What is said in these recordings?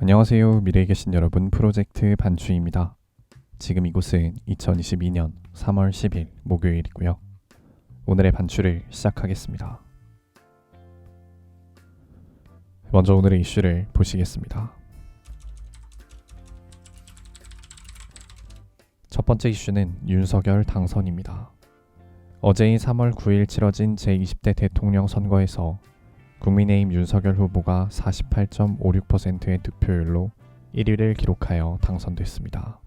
안녕하세요. 미래에 계신 여러분, 프로젝트 반추입니다. 지금 이곳은 2022년 3월 10일 목요일이고요. 오늘의 반추를 시작하겠습니다. 먼저 오늘의 이슈를 보시겠습니다. 첫 번째 이슈는 윤석열 당선입니다. 어제인 3월 9일 치러진 제20대 대통령 선거에서 국민의힘 윤석열 후보가 48.56%의 득표율로 1위를 기록하여 당선됐습니다.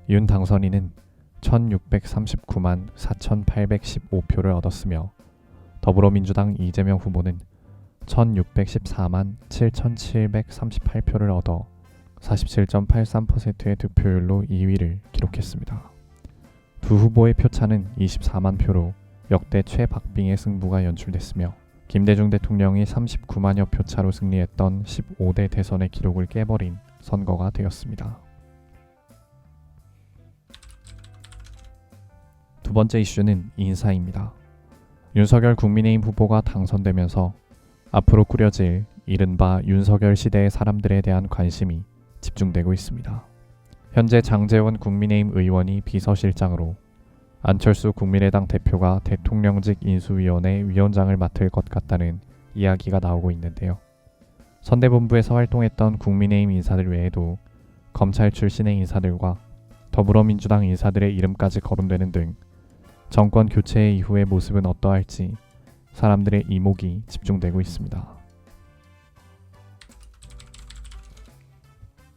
윤 당선인은 1639만 4815표를 얻었으며 더불어민주당 이재명 후보는 1614만 7738표를 얻어 47.83%의 득표율로 2위를 기록했습니다. 두 후보의 표차는 24만 표로 역대 최박빙의 승부가 연출됐으며 김대중 대통령이 39만여 표 차로 승리했던 15대 대선의 기록을 깨버린 선거가 되었습니다. 두 번째 이슈는 인사입니다. 윤석열 국민의힘 후보가 당선되면서 앞으로 꾸려질 이른바 윤석열 시대의 사람들에 대한 관심이 집중되고 있습니다. 현재 장제원 국민의힘 의원이 비서실장으로 안철수 국민의당 대표가 대통령직 인수위원회 위원장을 맡을 것 같다는 이야기가 나오고 있는데요. 선대본부에서 활동했던 국민의힘 인사들 외에도 검찰 출신의 인사들과 더불어민주당 인사들의 이름까지 거론되는 등 정권 교체 이후의 모습은 어떠할지 사람들의 이목이 집중되고 있습니다.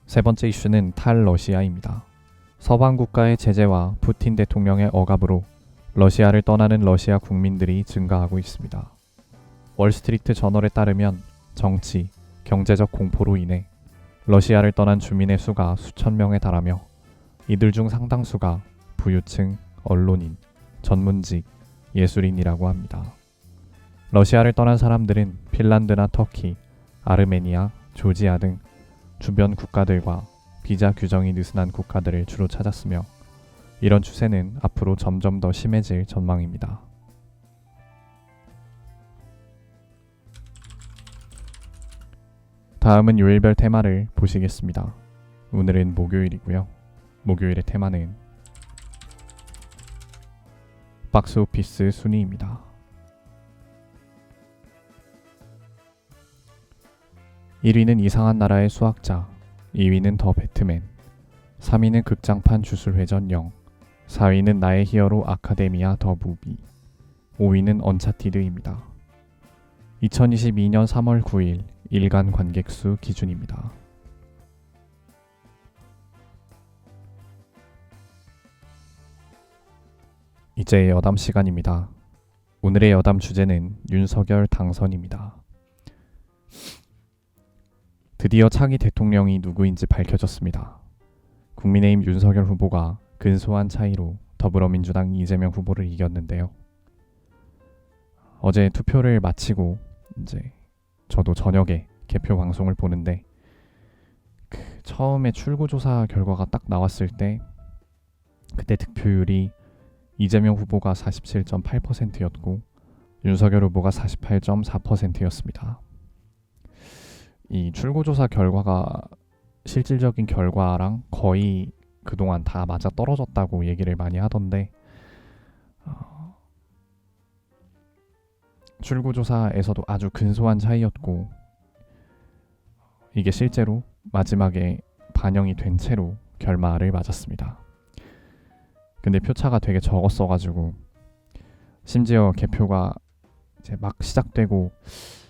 세 번째 이슈는 탈러시아입니다. 서방 국가의 제재와 푸틴 대통령의 억압으로 러시아를 떠나는 러시아 국민들이 증가하고 있습니다. 월스트리트 저널에 따르면 정치, 경제적 공포로 인해 러시아를 떠난 주민의 수가 수천 명에 달하며 이들 중 상당수가 부유층, 언론인, 전문직, 예술인이라고 합니다. 러시아를 떠난 사람들은 핀란드나 터키, 아르메니아, 조지아 등 주변 국가들과 비자 규정이 느슨한 국가들을 주로 찾았으며 이런 추세는 앞으로 점점 더 심해질 전망입니다. 다음은 요일별 테마를 보시겠습니다. 오늘은 목요일이고요. 목요일의 테마는 박스오피스 순위입니다. 1위는 이상한 나라의 수학자, 2위는 더 배트맨, 3위는 극장판 주술회전 0, 4위는 나의 히어로 아카데미아 더 무비, 5위는 언차티드입니다. 2022년 3월 9일 일간 관객수 기준입니다. 이제 여담 시간입니다. 오늘의 여담 주제는 윤석열 당선입니다. 드디어 차기 대통령이 누구인지 밝혀졌습니다. 국민의힘 윤석열 후보가 근소한 차이로 더불어민주당 이재명 후보를 이겼는데요. 어제 투표를 마치고 이제 저도 저녁에 개표 방송을 보는데 처음에 출구조사 결과가 딱 나왔을 때 그때 득표율이 이재명 후보가 47.8%였고 윤석열 후보가 48.4%였습니다. 이 출구조사 결과가 실질적인 결과랑 거의 그동안 다 맞아 떨어졌다고 얘기를 많이 하던데 출구조사에서도 아주 근소한 차이였고 이게 실제로 마지막에 반영이 된 채로 결말을 맞았습니다. 근데 표차가 되게 적었어가지고 심지어 개표가 이제 막 시작되고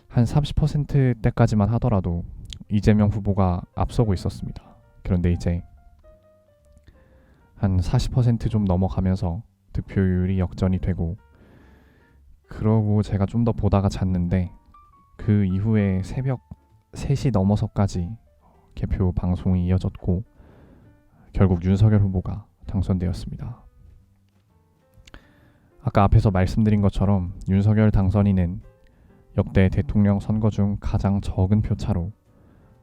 한 30%대까지만 하더라도 이재명 후보가 앞서고 있었습니다. 그런데 이제 한 40% 좀 넘어가면서 득표율이 역전이 되고 그러고 제가 좀 더 보다가 잤는데 그 이후에 새벽 3시 넘어서까지 개표 방송이 이어졌고 결국 윤석열 후보가 당선되었습니다. 아까 앞에서 말씀드린 것처럼 윤석열 당선인은 역대 대통령 선거 중 가장 적은 표차로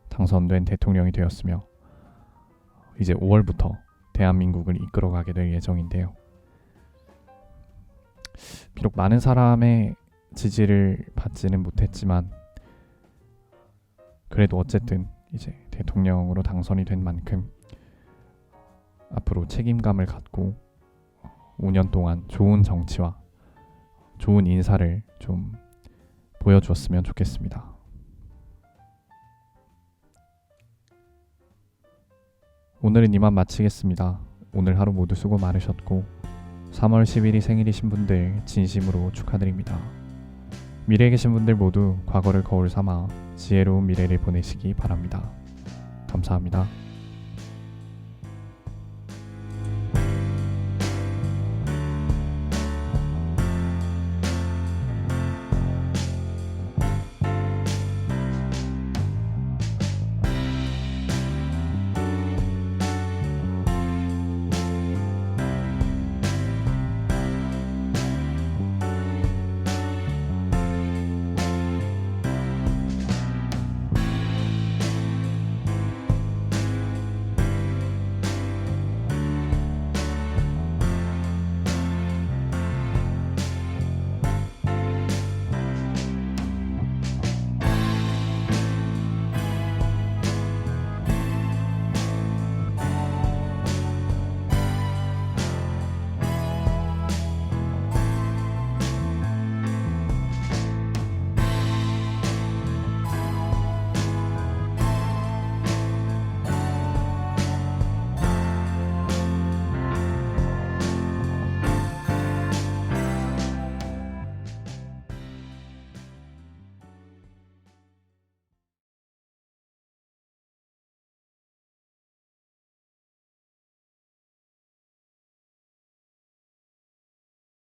당선된 대통령이 되었으며 이제 5월부터 대한민국을 이끌어가게 될 예정인데요. 비록 많은 사람의 지지를 받지는 못했지만 그래도 어쨌든 이제 대통령으로 당선이 된 만큼 앞으로 책임감을 갖고 5년 동안 좋은 정치와 좋은 인사를 좀 보여주었으면 좋겠습니다. 오늘은 이만 마치겠습니다. 오늘 하루 모두 수고 많으셨고 3월 10일이 생일이신 분들 진심으로 축하드립니다. 미래에 계신 분들 모두 과거를 거울 삼아 지혜로운 미래를 보내시기 바랍니다. 감사합니다.